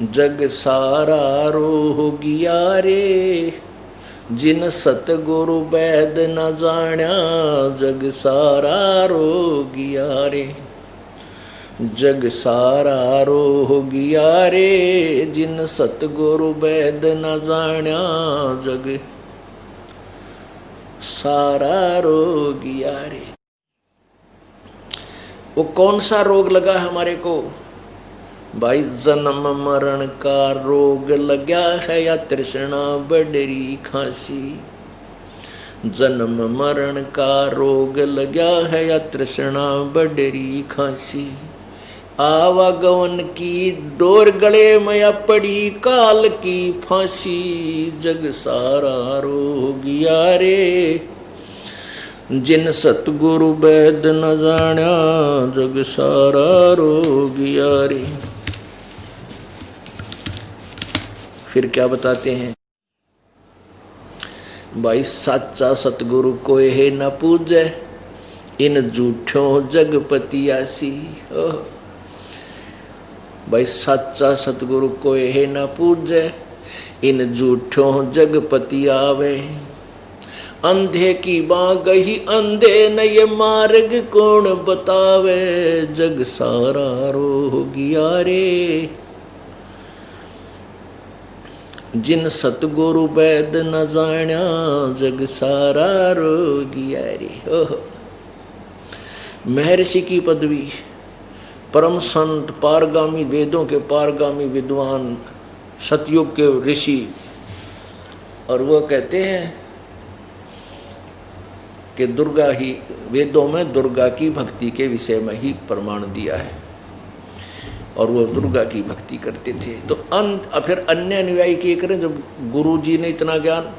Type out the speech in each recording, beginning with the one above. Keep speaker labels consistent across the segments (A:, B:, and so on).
A: जग सारा रोगिया रे, जिन सतगुरु वैद न जाण्या। जग सारा रोगिया रे, जग सारा रोगिया रे, जिन सतगुरु वैद न जाण्या। जग सारा रोगिया रे। वो कौन सा रोग लगा हमारे को भाई? जन्म मरण का रोग लगा है या तृष्णा बडरी खांसी। जन्म मरण का रोग लगा है या तृष्णा बडरी खांसी। आवागमन की डोर गले में या पड़ी काल की फांसी। जग सारा रोगिया रे, जिन सतगुरु वैद न जाण्या। जग सारा रोगिया रे। फिर क्या बताते हैं भाई? साचा सतगुरु कोई है न पूजे, इन झूठों जगपति आसी। भाई साचा सतगुरु कोई है न पूजे, इन झूठों जगपति आवे। अंधे की बाँ गही अंधे न ये मार्ग कौन बतावे। जग सारा रोगिया रे, जिन सतगुरु वैद न जाण्या। जग सारा रोगिया रे। महर्षि की पदवी, परम संत, पारगामी, वेदों के पारगामी विद्वान, सतयुग के ऋषि, और वो कहते हैं कि दुर्गा ही, वेदों में दुर्गा की भक्ति के विषय में ही प्रमाण दिया है और वो दुर्गा की भक्ति करते थे। तो फिर अन्य अनुयायी क्या करें जब गुरु जी ने इतना ज्ञान?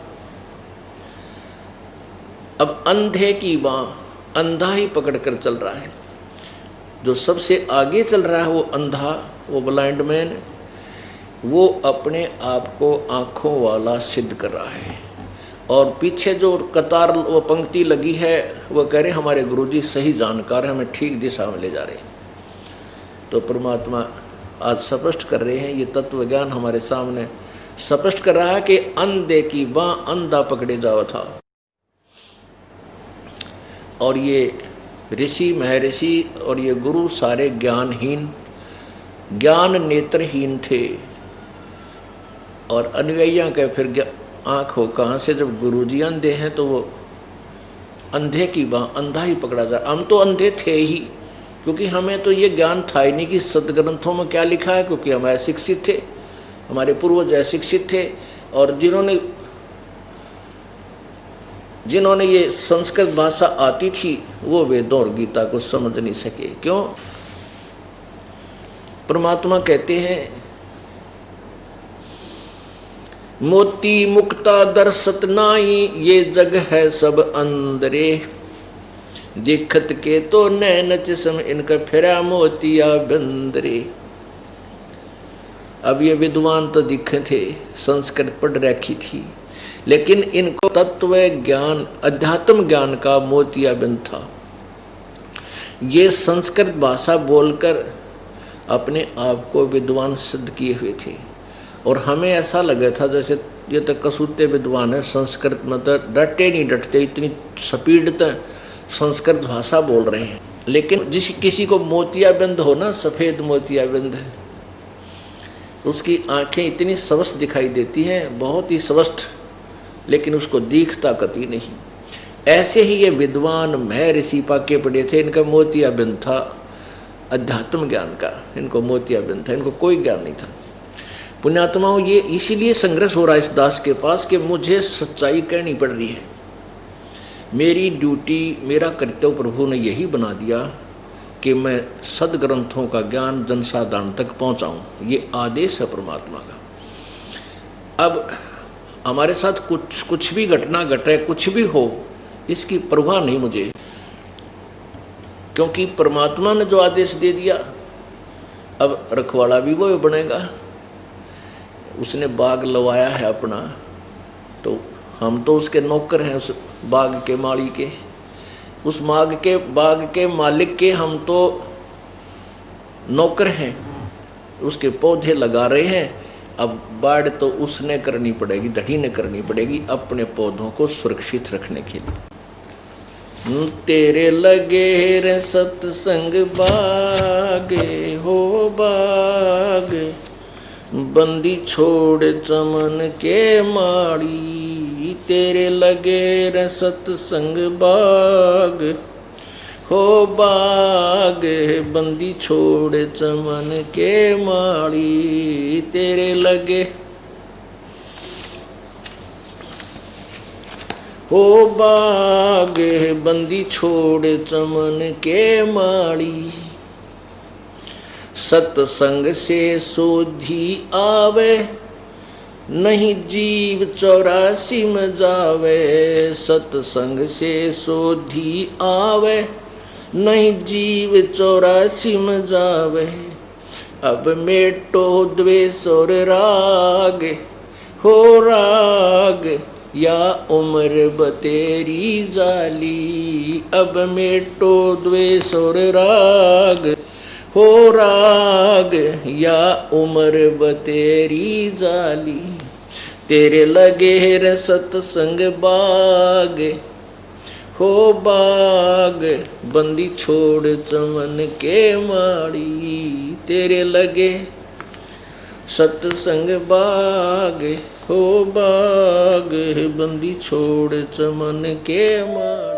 A: अब अंधे की बाँ अंधा ही पकड़ कर चल रहा है। जो सबसे आगे चल रहा है वो अंधा, वो ब्लाइंड मैन, वो अपने आप को आँखों वाला सिद्ध कर रहा है। और पीछे जो कतार, वो पंक्ति लगी है, वो कह रहे हमारे गुरुजी सही जानकार हैं, हमें ठीक दिशा में ले जा रहे हैं। तो परमात्मा आज स्पष्ट कर रहे हैं, ये तत्व ज्ञान हमारे सामने स्पष्ट कर रहा है कि अंधे की बाँ अंधा पकड़े जावा था। और ये ऋषि, महर्षि और ये गुरु सारे ज्ञानहीन, ज्ञान नेत्रहीन थे। और अनुयायियों के फिर आँख हो कहाँ से? जब गुरुजी अंधे हैं तो वो अंधे की बाँ अंधा ही पकड़ा जा। हम तो अंधे थे ही, क्योंकि हमें तो ये ज्ञान था ही नहीं कि सदग्रंथों में क्या लिखा है, क्योंकि हम अशिक्षित थे, हमारे पूर्वज अशिक्षित थे। और जिन्होंने ये संस्कृत भाषा आती थी वो वेदों और गीता को समझ नहीं सके। क्यों? परमात्मा कहते हैं मोती मुक्ता दर्शत नाई, ये जग है सब अंदरे। दिखत के तो नैन चिसम, इनका फिरा मोतिया बंदरे। अब ये विद्वान तो दिखे थे, संस्कृत पढ़ रखी थी, लेकिन इनको तत्व ज्ञान, अध्यात्म ज्ञान का मोतिया बंद था। ये संस्कृत भाषा बोलकर अपने आप को विद्वान सिद्ध किए हुए थे। और हमें ऐसा लगा था जैसे ये तो कसूते विद्वान है, संस्कृत में तो डटे नहीं डटते, इतनी स्पीड तक संस्कृत भाषा बोल रहे हैं। लेकिन किसी को मोतियाबिंद हो ना, सफ़ेद मोतियाबिंद, उसकी आंखें इतनी स्वस्थ दिखाई देती हैं, बहुत ही स्वस्थ, लेकिन उसको दिखता कति नहीं। ऐसे ही ये विद्वान महर्षि पाके पड़े थे, इनका मोतियाबिंद था अध्यात्म ज्ञान का, इनको मोतियाबिंद था, इनको कोई ज्ञान नहीं था। पुण्यात्माओं, ये इसीलिए संघर्ष हो रहा है इस दास के पास कि मुझे सच्चाई कहनी पड़ रही है। मेरी ड्यूटी, मेरा कर्तव्य प्रभु ने यही बना दिया कि मैं सदग्रंथों का ज्ञान जनसाधारण तक पहुंचाऊं। ये आदेश है परमात्मा का। अब हमारे साथ कुछ भी घटना घटे, कुछ भी हो, इसकी परवाह नहीं मुझे, क्योंकि परमात्मा ने जो आदेश दे दिया, अब रखवाला भी वो बनेगा। उसने बाग लवाया है अपना, तो हम तो उसके नौकर हैं, उस बाग के माली के, उस बाग के मालिक के हम तो नौकर हैं। उसके पौधे लगा रहे हैं। अब बाढ़ तो उसने करनी पड़ेगी, ढड़ी ने करनी पड़ेगी अपने पौधों को सुरक्षित रखने के लिए। तेरे लगे रे सत्संग बागे हो बाग, बंदी छोड़ चमन के माड़ी। तेरे लगे रे सत्संग बाग हो बाग, बंदी छोड़ चमन के माड़ी। तेरे लगे हो बाग, बंदी छोड़ चमन के माड़ी। सत्संग से सोधी आवे, नहीं जीव 84 में जावे। सत्संग से सोधी आवे, नहीं जीव 84 में जावे। अब मेटो द्वेष और राग हो राग, या उम्र बतेरी जाली। अब मेटो द्वेष और राग हो राग, या उम्र बतेरी जाली। तेरे लगे रे सत्संग बाग हो बाग, बंदी छोड़ चमन के माड़ी। तेरे लगे सत्संग बाग हो बाग, बंदी छोड़ चमन के माड़ी।